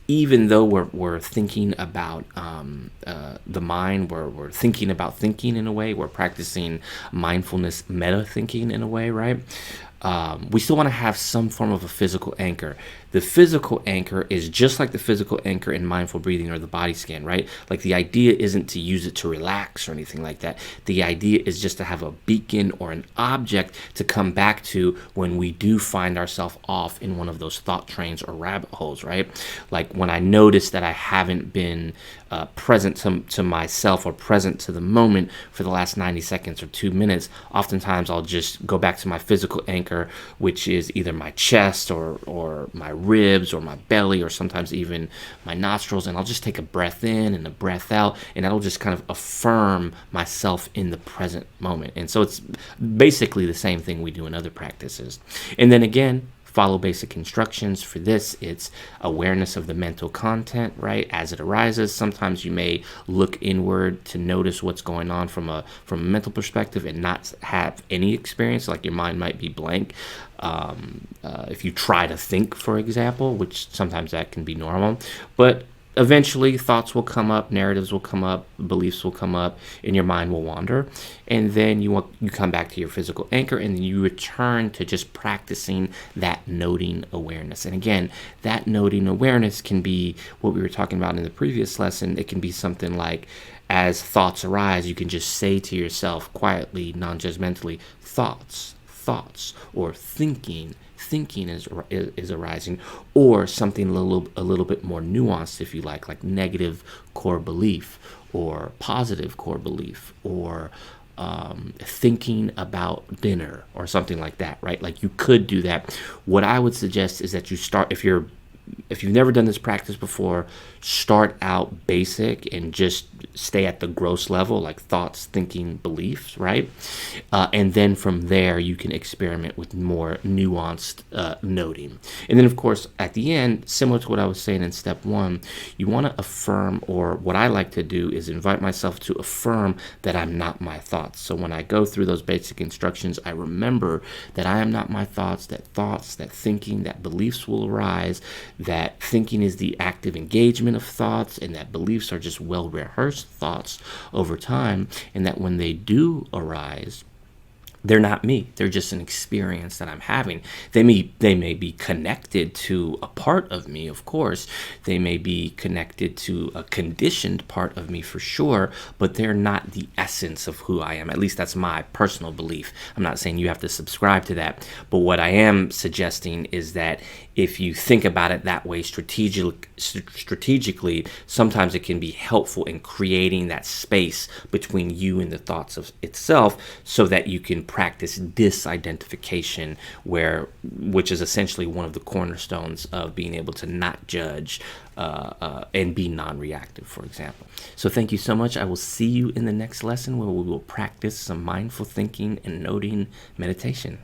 even though we're thinking about the mind, we're thinking about thinking in a way, we're practicing mindfulness, meta thinking in a way, right? We still want to have some form of a physical anchor. The physical anchor is just like the physical anchor in mindful breathing or the body scan, right? Like the idea isn't to use it to relax or anything like that. The idea is just to have a beacon or an object to come back to when we do find ourselves off in one of those thought trains or rabbit holes, right? Like when I notice that I haven't been present to myself or present to the moment for the last 90 seconds or 2 minutes, oftentimes I'll just go back to my physical anchor, which is either my chest or my ribs or my belly or sometimes even my nostrils, and I'll just take a breath in and a breath out, and that'll just kind of affirm myself in the present moment. And so it's basically the same thing we do in other practices. And then again, follow basic instructions. For this, it's awareness of the mental content, right, as it arises. Sometimes you may look inward to notice what's going on from a mental perspective and not have any experience, like your mind might be blank. If you try to think, for example, which sometimes that can be normal, but eventually thoughts will come up, narratives will come up, beliefs will come up, and your mind will wander. And then you come back to your physical anchor, and then you return to just practicing that noting awareness. And again, that noting awareness can be what we were talking about in the previous lesson. It can be something like, as thoughts arise, you can just say to yourself quietly, non-judgmentally, thoughts, or thinking is arising, or something a little bit more nuanced, if you like negative core belief or positive core belief, or thinking about dinner or something like that, right? Like you could do that. What I would suggest is that you start, if you've never done this practice before, start out basic and just stay at the gross level, like thoughts, thinking, beliefs, right? And then from there, you can experiment with more nuanced noting. And then, of course, at the end, similar to what I was saying in step one, you want to affirm, or what I like to do is invite myself to affirm that I'm not my thoughts. So when I go through those basic instructions, I remember that I am not my thoughts, that thinking, that beliefs will arise, that thinking is the active engagement of thoughts, and that beliefs are just well-rehearsed thoughts over time, and that when they do arise, they're not me. They're just an experience that I'm having. They may be connected to a part of me, of course. They may be connected to a conditioned part of me for sure, but they're not the essence of who I am. At least that's my personal belief. I'm not saying you have to subscribe to that, but what I am suggesting is that if you think about it that way strategically, sometimes it can be helpful in creating that space between you and the thoughts of itself, so that you can practice disidentification, which is essentially one of the cornerstones of being able to not judge and be non-reactive, for example. So thank you so much. I will see you in the next lesson, where we will practice some mindful thinking and noting meditation.